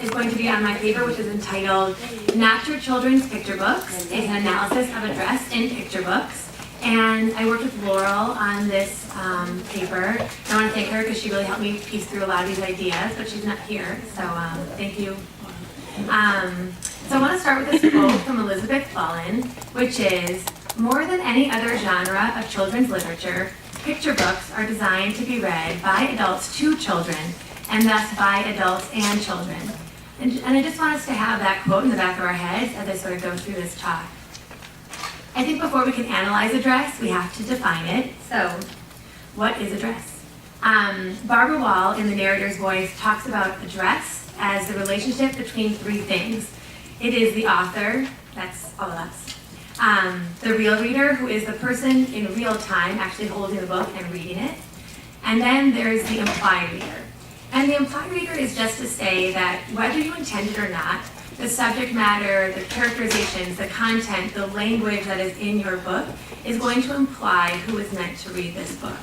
is going to be on my paper, which is entitled Natural Children's Picture Books. It's an analysis of a dress in picture books. And I worked with Laurel on this paper. I want to thank her because she really helped me piece through a lot of these ideas, but she's not here, so thank you. So I want to start with this quote from Elizabeth Fallen, which is, "More than any other genre of children's literature, picture books are designed to be read by adults to children, and thus by adults and children." And I just want us to have that quote in the back of our heads as I sort of go through this talk. I think before we can analyze a dress, we have to define it. So, what is a dress? Barbara Wall, in the narrator's voice, talks about a dress as the relationship between three things. It is the author, that's all of us, the real reader, who is the person in real time actually holding the book and reading it, and then there's the implied reader. And the implied reader is just to say that whether you intend it or not, the subject matter, the characterizations, the content, the language that is in your book is going to imply who is meant to read this book.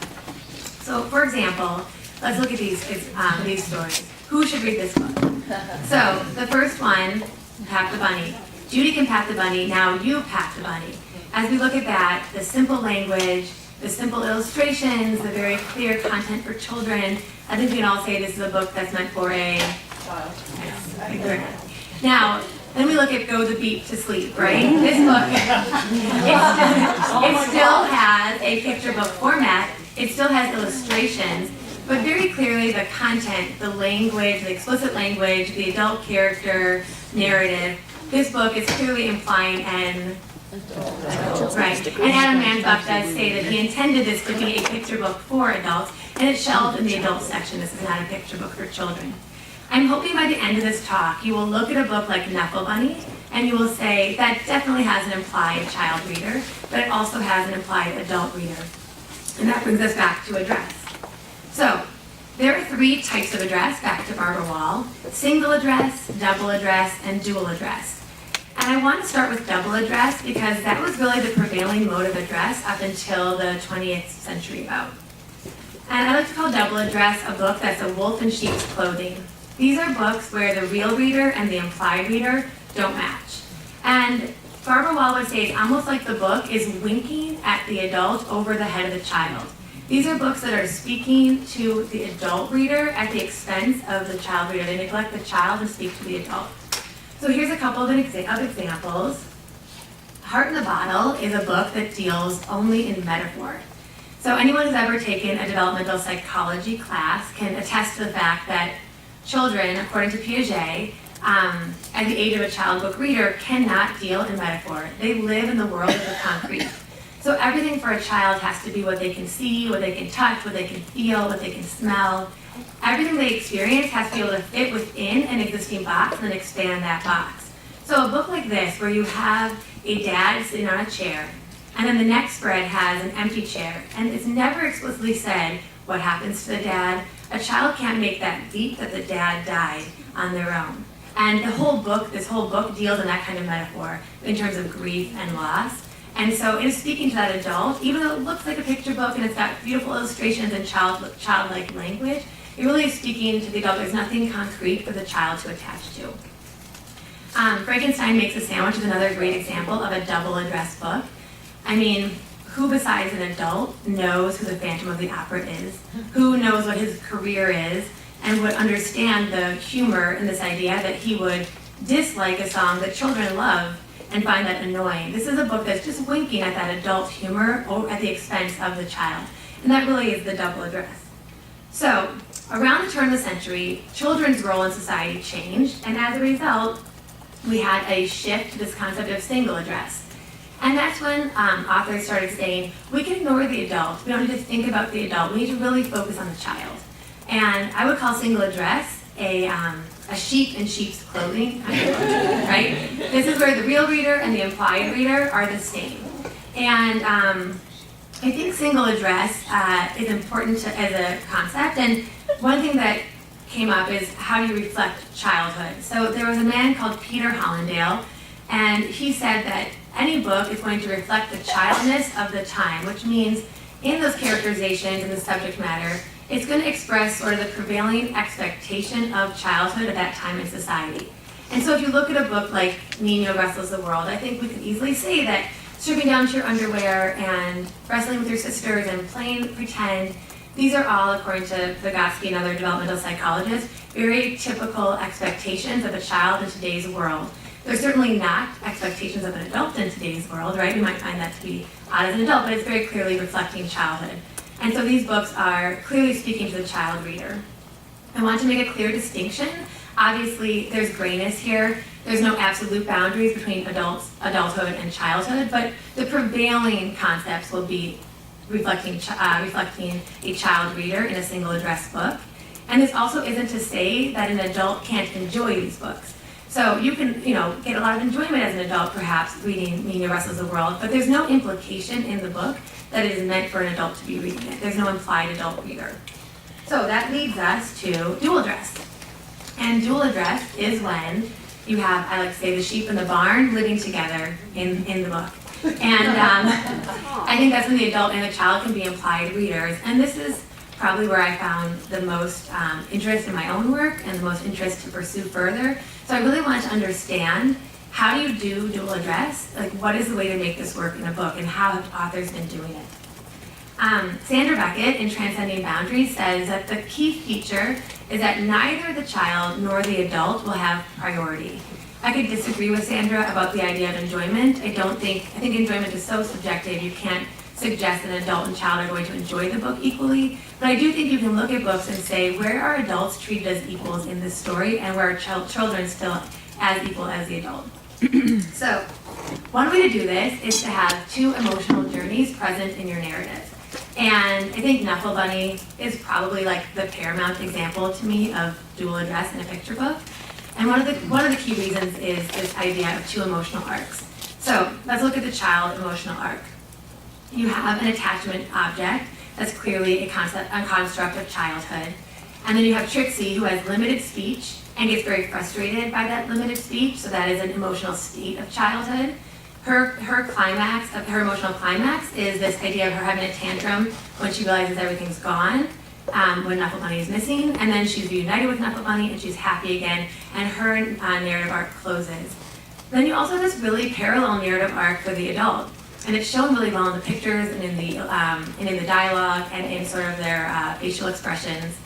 So, for example, let's look at these stories. Who should read this book? So, the first one, Pat the Bunny. Judy can pat the bunny, now you pat the bunny. As we look at that, the simple language, the simple illustrations, the very clear content for children, I think we can all say this is a book that's meant for a child. Now, then we look at Go the Beat to Sleep, right? This book, it still has a picture book format, it still has illustrations, but very clearly the content, the language, the explicit language, the adult character, narrative, this book is clearly implying an adult. Right. And Adam Manbuck does say that he intended this to be a picture book for adults, and it's shelved in the adult section. This is not a picture book for children. I'm hoping by the end of this talk, you will look at a book like Knuckle Bunny, and you will say, that definitely has an implied child reader, but it also has an implied adult reader. And that brings us back to a dress. So, there are three types of address, back to Barbara Wall: single address, double address, and dual address. And I want to start with double address because that was really the prevailing mode of address up until the 20th century about. And I like to call double address a book that's a wolf in sheep's clothing. These are books where the real reader and the implied reader don't match. And Barbara Wall would say it's almost like the book is winking at the adult over the head of the child. These are books that are speaking to the adult reader at the expense of the child reader. They neglect the child and speak to the adult. So here's a couple of examples. Heart in the Bottle is a book that deals only in metaphor. So anyone who's ever taken a developmental psychology class can attest to the fact that children, according to Piaget, at the age of a child book reader, cannot deal in metaphor. They live in the world of the concrete. So everything for a child has to be what they can see, what they can touch, what they can feel, what they can smell. Everything they experience has to be able to fit within an existing box and then expand that box. So a book like this, where you have a dad sitting on a chair, and then the next spread has an empty chair, and it's never explicitly said what happens to the dad. A child can't make that leap that the dad died on their own. And this whole book deals in that kind of metaphor in terms of grief and loss. And so it is speaking to that adult, even though it looks like a picture book and it's got beautiful illustrations and childlike language, it really is speaking to the adult. There's nothing concrete for the child to attach to. Frankenstein Makes a Sandwich is another great example of a double address book. I mean, who besides an adult knows who the Phantom of the Opera is? Who knows what his career is and would understand the humor in this idea that he would dislike a song that children love and find that annoying? This is a book that's just winking at that adult humor at the expense of the child. And that really is the double address. So, around the turn of the century, children's role in society changed, and as a result, we had a shift to this concept of single address. And that's when authors started saying, we can ignore the adult. We don't need to think about the adult. We need to really focus on the child. And I would call single address a sheep in sheep's clothing, right? This is where the real reader and the implied reader are the same. And I think single address is important as a concept. And one thing that came up is how do you reflect childhood? So there was a man called Peter Hollandale, and he said that any book is going to reflect the childness of the time, which means in those characterizations and the subject matter, it's going to express sort of the prevailing expectation of childhood at that time in society. And so if you look at a book like Nino Wrestles the World, I think we could easily say that stripping down to your underwear and wrestling with your sisters and playing pretend, these are all, according to Vygotsky and other developmental psychologists, very typical expectations of a child in today's world. They're certainly not expectations of an adult in today's world, right? We might find that to be odd as an adult, but it's very clearly reflecting childhood. And so these books are clearly speaking to the child reader. I want to make a clear distinction. Obviously, there's grayness here. There's no absolute boundaries between adulthood and childhood, but the prevailing concepts will be reflecting a child reader in a single address book. And this also isn't to say that an adult can't enjoy these books. So you can, get a lot of enjoyment as an adult, perhaps, reading Nino Wrestles the World, but there's no implication in the book that it is meant for an adult to be reading it. There's no implied adult reader. So that leads us to dual address. And dual address is when you have, I like to say, the sheep and the barn living together in the book. And I think that's when the adult and the child can be implied readers. And this is probably where I found the most interest in my own work and the most interest to pursue further. So I really wanted to understand, how do you do dual address? Like, what is the way to make this work in a book, and how have authors been doing it? Sandra Beckett in Transcending Boundaries says that the key feature is that neither the child nor the adult will have priority. I could disagree with Sandra about the idea of enjoyment. I think enjoyment is so subjective, you can't suggest an adult and child are going to enjoy the book equally, but I do think you can look at books and say, where are adults treated as equals in this story, and where are children still as equal as the adult? So, one way to do this is to have two emotional journeys present in your narrative. And I think Knuckle Bunny is probably like the paramount example to me of dual address in a picture book. And one of the key reasons is this idea of two emotional arcs. So let's look at the child emotional arc. You have an attachment object that's clearly a construct of childhood. And then you have Trixie, who has limited speech and gets very frustrated by that limited speech, so that is an emotional state of childhood. Her climax, her emotional climax, is this idea of her having a tantrum when she realizes everything's gone, when Knuckle Bunny is missing, and then she's reunited with Knuckle Bunny and she's happy again, and her narrative arc closes. Then you also have this really parallel narrative arc for the adult, and it's shown really well in the pictures and in the dialogue and in sort of their facial expressions.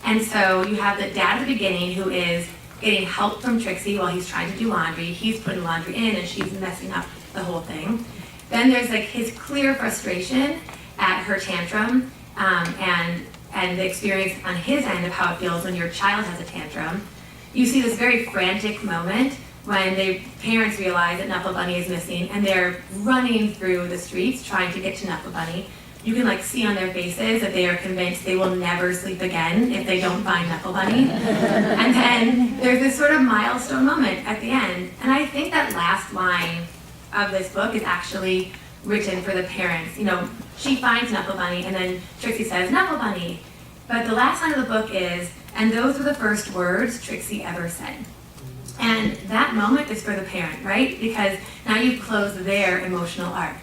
And so you have the dad at the beginning who is getting help from Trixie while he's trying to do laundry. He's putting laundry in and she's messing up the whole thing. Then there's like his clear frustration at her tantrum and the experience on his end of how it feels when your child has a tantrum. You see this very frantic moment when the parents realize that Knuckle Bunny is missing and they're running through the streets trying to get to Knuckle Bunny. You can like see on their faces that they are convinced they will never sleep again if they don't find Knuckle Bunny. And then there's this sort of milestone moment at the end. And I think that last line of this book is actually written for the parents. She finds Knuckle Bunny and then Trixie says, "Knuckle Bunny." But the last line of the book is, "And those were the first words Trixie ever said." And that moment is for the parent, right? Because now you've closed their emotional arc.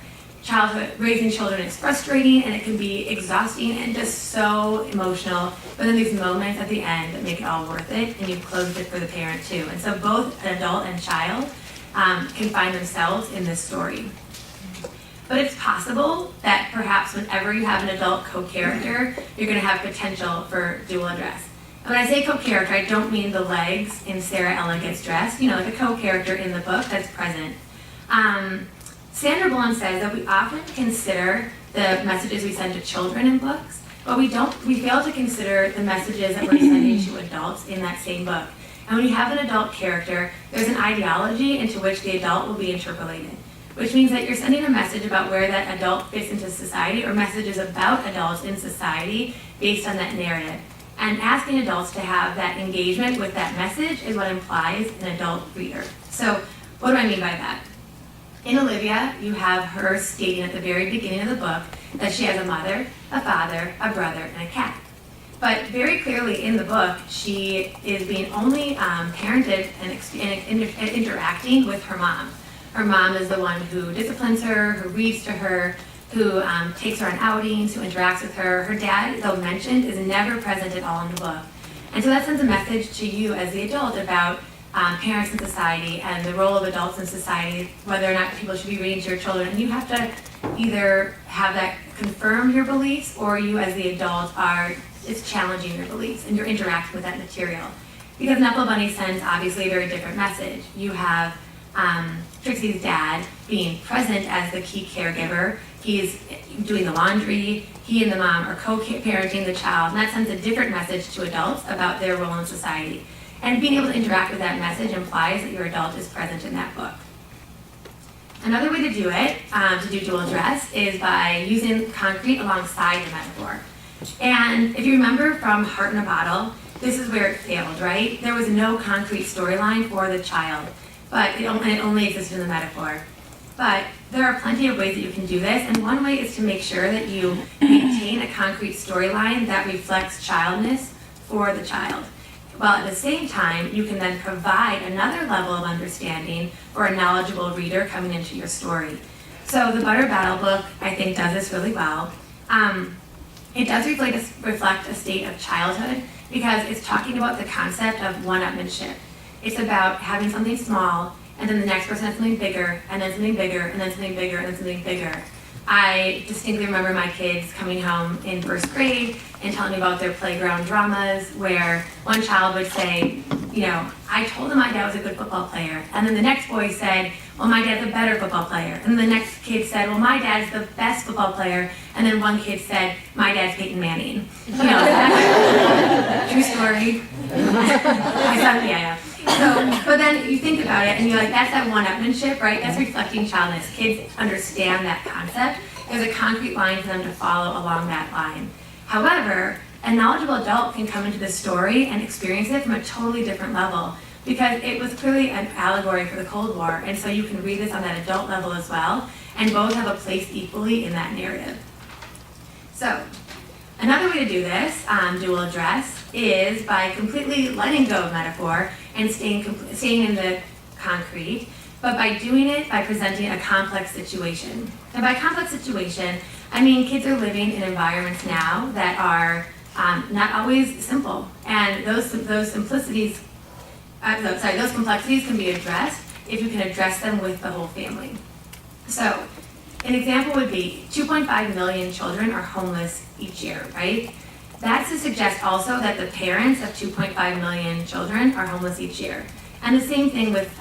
Raising children is frustrating and it can be exhausting and just so emotional, but then these moments at the end that make it all worth it, and you've closed it for the parent too. And so both an adult and child can find themselves in this story. But it's possible that perhaps whenever you have an adult co-character, you're going to have potential for dual address. And when I say co-character, I don't mean the legs in Sarah Ellen Gets Dressed, like a co-character in the book that's present. Sandra Bullen says that we often consider the messages we send to children in books, but we fail to consider the messages that we're sending to adults in that same book. And when you have an adult character, there's an ideology into which the adult will be interpolated, which means that you're sending a message about where that adult fits into society, or messages about adults in society based on that narrative. And asking adults to have that engagement with that message is what implies an adult reader. So what do I mean by that? In Olivia, you have her stating at the very beginning of the book that she has a mother, a father, a brother, and a cat. But very clearly in the book, she is being only parented and interacting with her mom. Her mom is the one who disciplines her, who reads to her, who takes her on outings, who interacts with her. Her dad, though mentioned, is never present at all in the book. And so that sends a message to you as the adult about parents in society and the role of adults in society, whether or not people should be reading to your children. And you have to either have that confirm your beliefs, or you as the adult it's challenging your beliefs and you're interacting with that material. Because Knuckle Bunny sends obviously a very different message. You have Trixie's dad being present as the key caregiver. He's doing the laundry. He and the mom are co-parenting the child, and that sends a different message to adults about their role in society. And being able to interact with that message implies that your adult is present in that book. Another way to do it, to do dual address, is by using concrete alongside the metaphor. And if you remember from Heart in a Bottle, this is where it failed, right? There was no concrete storyline for the child, but it only existed in the metaphor. But there are plenty of ways that you can do this, and one way is to make sure that you maintain a concrete storyline that reflects childness for the child. While at the same time, you can then provide another level of understanding for a knowledgeable reader coming into your story. So the Butter Battle book, I think, does this really well. It does reflect a state of childhood because it's talking about the concept of one-upmanship. It's about having something small, and then the next person has something bigger, and then something bigger, and then something bigger, and then something bigger. I distinctly remember my kids coming home in first grade and telling me about their playground dramas where one child would say, you know, I told him my dad was a good football player. And then the next boy said, well, my dad's a better football player. And the next kid said, well, my dad's the best football player. And then one kid said, my dad's Peyton Manning. You know, true story. Yeah. So, but then you think about it and you're like, that's that one-upmanship, right? That's reflecting childness. Kids understand that concept. There's a concrete line for them to follow along that line. However, a knowledgeable adult can come into this story and experience it from a totally different level because it was clearly an allegory for the Cold War, and so you can read this on that adult level as well, and both have a place equally in that narrative. So, another way to do this, dual address, is by completely letting go of metaphor and staying in the concrete, but by doing it by presenting a complex situation. And by complex situation, I mean kids are living in environments now that are not always simple, and those complexities can be addressed if you can address them with the whole family. So, an example would be 2.5 million children are homeless each year, right? That's to suggest also that the parents of 2.5 million children are homeless each year. And the same thing with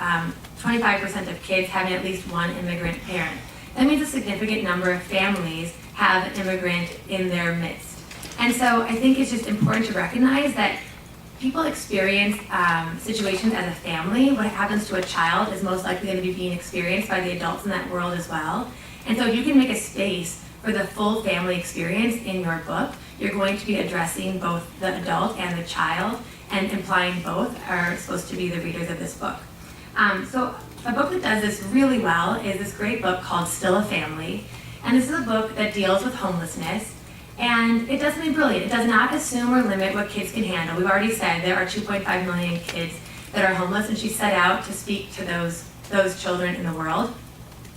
25% of kids having at least one immigrant parent. That means a significant number of families have an immigrant in their midst. And so I think it's just important to recognize that people experience situations as a family. What happens to a child is most likely going to be being experienced by the adults in that world as well. And so if you can make a space for the full family experience in your book, you're going to be addressing both the adult and the child, and implying both are supposed to be the readers of this book. So a book that does this really well is this great book called Still a Family. And this is a book that deals with homelessness. And it does something brilliant. It does not assume or limit what kids can handle. We've already said there are 2.5 million kids that are homeless, and she set out to speak to those children in the world.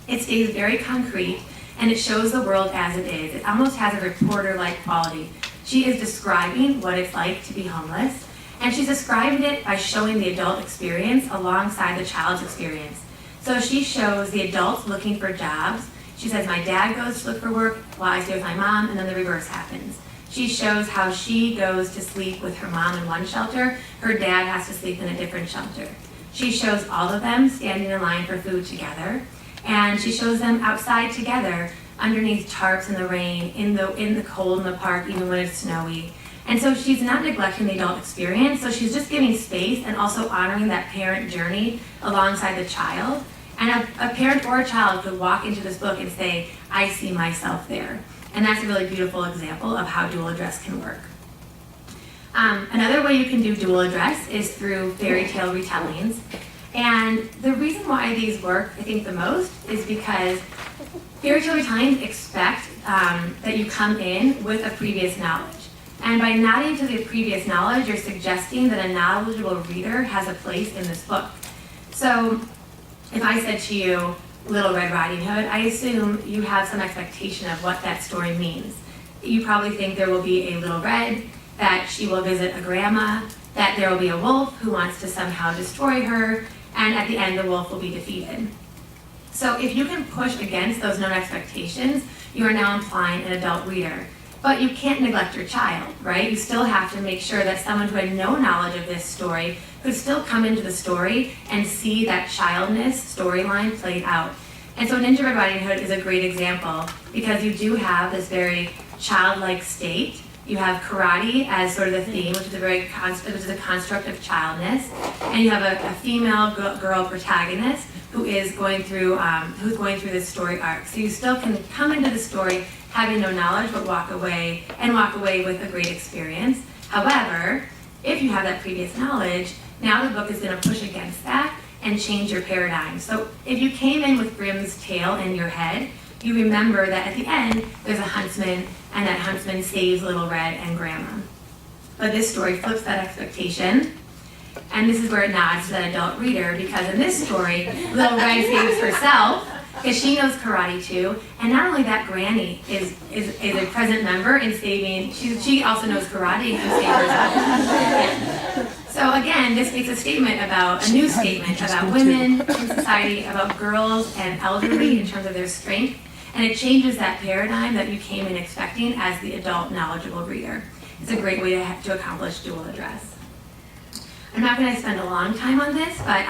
It stays very concrete, and it shows the world as it is. It almost has a reporter-like quality. She is describing what it's like to be homeless, and she's describing it by showing the adult experience alongside the child's experience. So she shows the adults looking for jobs. She says, my dad goes to look for work while I stay with my mom, and then the reverse happens. She shows how she goes to sleep with her mom in one shelter, her dad has to sleep in a different shelter. She shows all of them standing in line for food together, and she shows them outside together underneath tarps in the rain, in the cold in the park, even when it's snowy. And so she's not neglecting the adult experience, so she's just giving space and also honoring that parent journey alongside the child. And a parent or a child could walk into this book and say, I see myself there. And that's a really beautiful example of how dual address can work. Another way you can do dual address is through fairy tale retellings. And the reason why these work, I think, the most is because fairy tale retellings expect that you come in with a previous knowledge. And by nodding to the previous knowledge, you're suggesting that a knowledgeable reader has a place in this book. So if I said to you, Little Red Riding Hood, I assume you have some expectation of what that story means. You probably think there will be a little red, that she will visit a grandma, that there will be a wolf who wants to somehow destroy her, and at the end the wolf will be defeated. So if you can push against those known expectations, you are now implying an adult reader. But you can't neglect your child, right? You still have to make sure that someone who had no knowledge of this story could still come into the story and see that childness storyline played out. And so Ninja Red Riding Hood is a great example because you do have this very childlike state. You have karate as sort of the theme, which is a construct of childness, and you have a female girl protagonist who is going through this story arc. So you still can come into the story having no knowledge, but walk away with a great experience. However, if you have that previous knowledge, now the book is going to push against that and change your paradigm. So if you came in with Grimm's tale in your head, you remember that at the end, there's a huntsman, and that huntsman saves Little Red and Grandma. But this story flips that expectation, and this is where it nods to that adult reader, because in this story, Little Red saves herself, because she knows karate too, and not only that, Granny is a present member in saving, she also knows karate and can save herself. So again, this makes a new statement about women in society, about girls and elderly in terms of their strength, and it changes that paradigm that you came in expecting as the adult knowledgeable reader. It's a great way to accomplish dual address. I'm not going to spend a long time on this, but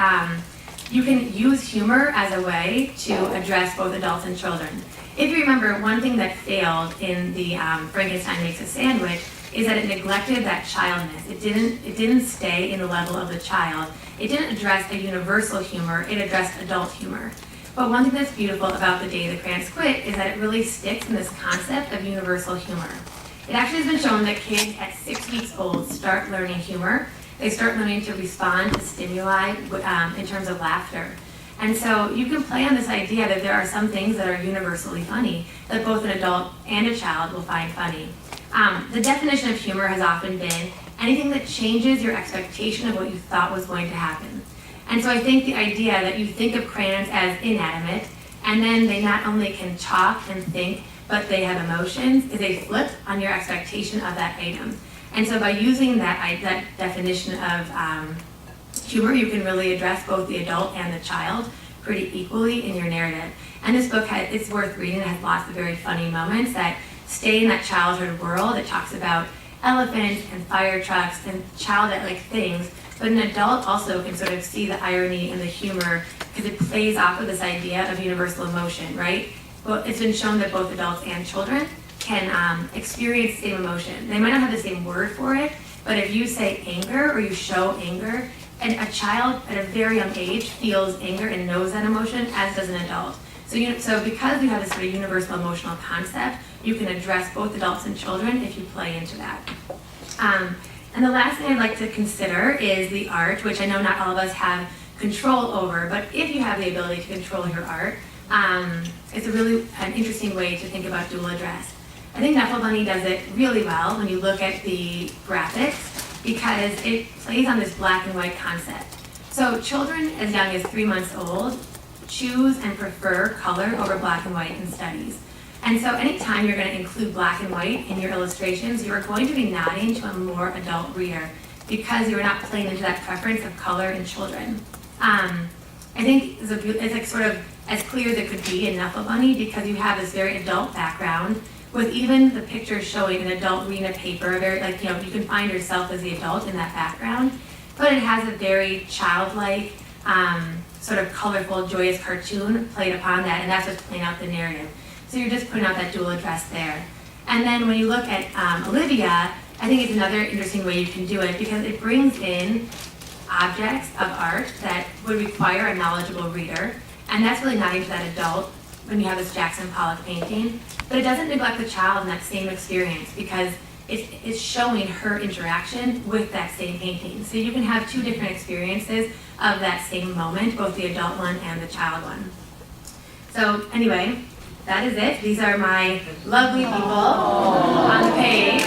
you can use humor as a way to address both adults and children. If you remember, one thing that failed in the Frankenstein Makes a Sandwich is that it neglected that childness. It didn't stay in the level of the child. It didn't address a universal humor, it addressed adult humor. But one thing that's beautiful about The Day the Crayons Quit is that it really sticks in this concept of universal humor. It actually has been shown that kids at 6 weeks old start learning humor. They start learning to respond to stimuli in terms of laughter. And so you can play on this idea that there are some things that are universally funny that both an adult and a child will find funny. The definition of humor has often been anything that changes your expectation of what you thought was going to happen. And so I think the idea that you think of crayons as inanimate, and then they not only can talk and think, but they have emotions, is a flip on your expectation of that item. And so by using that definition of humor, you can really address both the adult and the child pretty equally in your narrative. And this book, it's worth reading. It has lots of very funny moments that stay in that childhood world. It talks about elephants and fire trucks and childlike things, but an adult also can sort of see the irony and the humor because it plays off of this idea of universal emotion, right? Well, it's been shown that both adults and children can experience the same emotion. They might not have the same word for it, but if you say anger or you show anger, and a child at a very young age feels anger and knows that emotion, as does an adult. So because you have this sort of universal emotional concept, you can address both adults and children if you play into that. And the last thing I'd like to consider is the art, which I know not all of us have control over, but if you have the ability to control your art, it's a really an interesting way to think about dual address. I think Knuffle Bunny does it really well when you look at the graphics because it plays on this black and white concept. So children as young as 3 months old choose and prefer color over black and white in studies. And so anytime you're going to include black and white in your illustrations, you're going to be nodding to a more adult reader because you're not playing into that preference of color in children. I think it's like sort of as clear as it could be in Knuffle Bunny because you have this very adult background with even the pictures showing an adult reading a paper, very you can find yourself as the adult in that background, but it has a very childlike, sort of colorful, joyous cartoon played upon that, and that's what's playing out the narrative. So you're just putting out that dual address there. And then when you look at Olivia, I think it's another interesting way you can do it because it brings in objects of art that would require a knowledgeable reader, and that's really not into that adult when you have this Jackson Pollock painting, but it doesn't neglect the child in that same experience because it's showing her interaction with that same painting. So you can have two different experiences of that same moment, both the adult one and the child one. So anyway, that is it. These are my lovely people on the page.